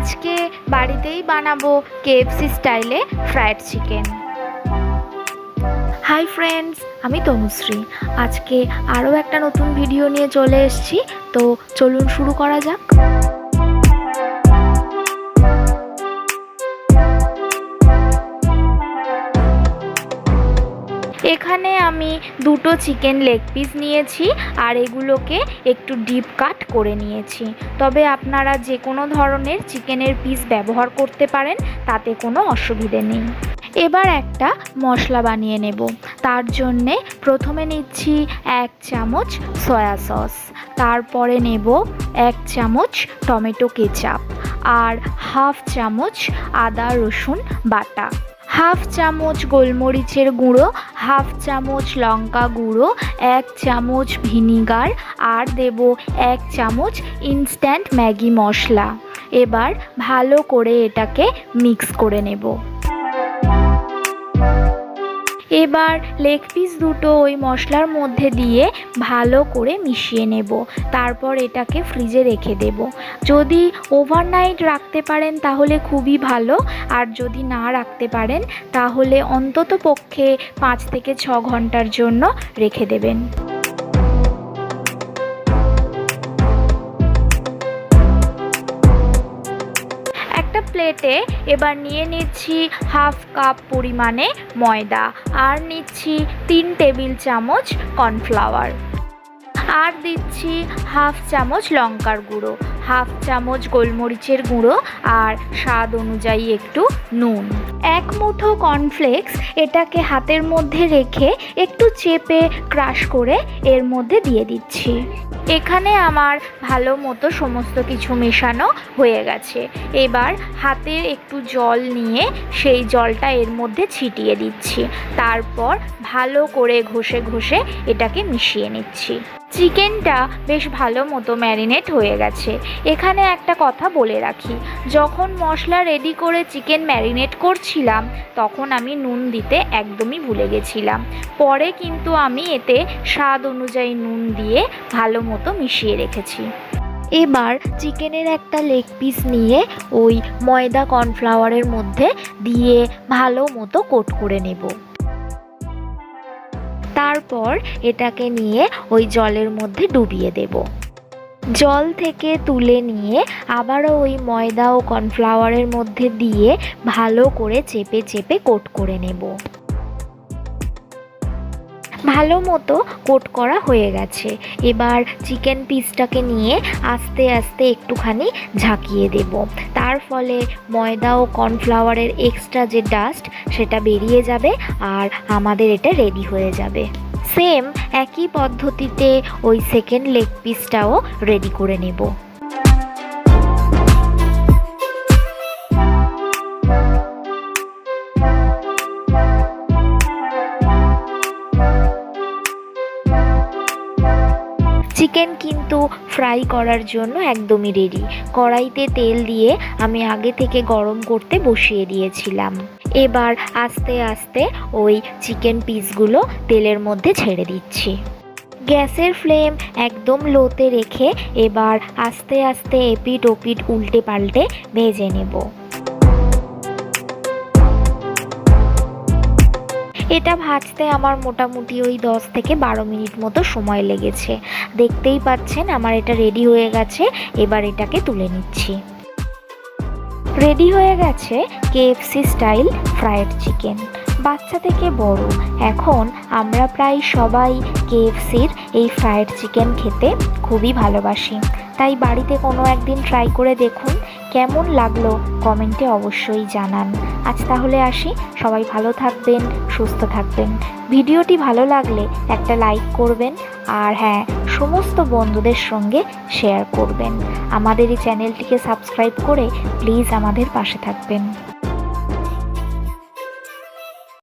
আজকে বাড়িতেই বানাবো KFC স্টাইলে ফ্রাইড চিকেন। হাই ফ্রেন্ডস, আমি তনুশ্রী। আজকে আরও একটা নতুন ভিডিও নিয়ে চলে এসেছি, তো চলুন শুরু করা যাক। এখানে আমি দুটো চিকেন লেগ পিস নিয়েছি আর এগুলোকে একটু ডিপ কাট করে নিয়েছি। তবে আপনারা যে কোনো ধরনের চিকেনের পিস ব্যবহার করতে পারেন, তাতে কোনো অসুবিধে নেই। এবার একটা মশলা বানিয়ে নেব। তার জন্যে প্রথমে নিচ্ছি 1 চামচ সয়া সস, তারপরে নেব 1 চামচ টমেটো কেচাপ আর 1/2 চামচ আদা রসুন বাটা, 1/2 চামচ গোলমরিচের গুঁড়ো, 1/2 চামচ লঙ্কা গুঁড়ো, 1 চামচ ভিনিগার আর দেব 1 চামচ ইনস্ট্যান্ট ম্যাগি মশলা। এবার ভালো করে এটাকে মিক্স করে নেব। এবার লেগ পিস দুটো ওই মশলার মধ্যে দিয়ে ভালো করে মিশিয়ে নেব। তারপর এটাকে ফ্রিজে রেখে দেব। যদি ওভারনাইট রাখতে পারেন তাহলে খুবই ভালো, আর যদি না রাখতে পারেন তাহলে অন্তত পক্ষে 5 থেকে 6 ঘন্টার জন্য রেখে দেবেন। প্লেটে এবার নিয়ে নিচ্ছি 1/2 কাপ পরিমাণে ময়দা আর নিচ্ছি 3 টেবিল চামচ কর্নফ্লাওয়ার আর দিচ্ছি 1/2 চামচ লঙ্কার গুঁড়ো, 1/2 চামচ গোলমরিচের গুঁড়ো আর স্বাদ অনুযায়ী একটু নুন। 1 মুঠো কর্নফ্লেক্স এটাকে হাতের মধ্যে রেখে একটু চেপে ক্রাশ করে এর মধ্যে দিয়ে দিচ্ছি। এখানে আমার ভালো মতো সমস্ত কিছু মেশানো হয়ে গেছে। এবার হাতে একটু জল নিয়ে সেই জলটা এর মধ্যে ছিটিয়ে দিচ্ছি। তারপর ভালো করে ঘষে ঘষে এটাকে মিশিয়ে নিচ্ছি। চিকেনটা বেশ ভালো মতো ম্যারিনেট হয়ে গেছে। এখানে একটা কথা বলে রাখি, যখন মশলা রেডি করে চিকেন ম্যারিনেট করছিলাম তখন আমি নুন দিতে একদমই ভুলে গেছিলাম। পরে কিন্তু আমি এতে স্বাদ অনুযায়ী নুন দিয়ে ভালো মতো মিশিয়ে রেখেছি। এবার চিকেনের একটা লেগ পিস নিয়ে ওই ময়দা কর্নফ্লাওয়ারের মধ্যে দিয়ে ভালো মতো কোট করে নেব। তারপর এটাকে নিয়ে ওই জলের মধ্যে ডুবিয়ে দেব। জল থেকে তুলে নিয়ে আবারও ওই ময়দা ও কর্নফ্লাওয়ারের মধ্যে দিয়ে ভালো করে চেপে চেপে কোট করে নেব। ভালো মতো কোট করা হয়ে গেছে। এবার চিকেন পিসটাকে নিয়ে আস্তে আস্তে একটুখানি ঝাঁকিয়ে দেব। তার ফলে ময়দা ও কর্নফ্লাওয়ারের এক্সট্রা যে ডাস্ট সেটা বেরিয়ে যাবে আর আমাদের এটা রেডি হয়ে যাবে। সেম একই পদ্ধতিতে ওই সেকেন্ড লেগ পিসটাও রেডি করে নেব। চিকেন কিন্তু ফ্রাই করার জন্য একদমই রেডি। কড়াইতে তেল দিয়ে আমি আগে থেকে গরম করতে বসিয়ে দিয়েছিলাম। এবার আস্তে আস্তে ওই চিকেন পিসগুলো তেলের মধ্যে ছেড়ে দিচ্ছি। গ্যাসের ফ্লেম একদম লোতে রেখে এবার আস্তে আস্তে এপিট ওপিট উল্টে পাল্টে ভেজে নেব। এটা ভাজতে আমার মোটামুটি ওই 10 থেকে 12 মিনিট মতো সময় লেগেছে। দেখতেই পাচ্ছেন আমার এটা রেডি হয়ে গেছে। এবার এটাকে তুলে নিচ্ছি। রেডি হয়ে গেছে KFC স্টাইল ফ্রাইড চিকেন। বাচ্চা থেকে বড় এখন আমরা প্রায় সবাই KFCর এই ফ্রাইড চিকেন খেতে খুবই ভালোবাসি। তাই বাড়িতে কোনো একদিন ট্রাই করে দেখুন, কেমন লাগলো কমেন্টে অবশ্যই জানান। আজ তাহলে আসি, সবাই ভালো থাকবেন, সুস্থ থাকবেন। ভিডিওটি ভালো লাগলে একটা লাইক করবেন আর হ্যাঁ, সমস্ত বন্ধুদের সঙ্গে শেয়ার করবেন। আমাদের এই চ্যানেলটিকে সাবস্ক্রাইব করে প্লিজ আমাদের পাশে থাকবেন।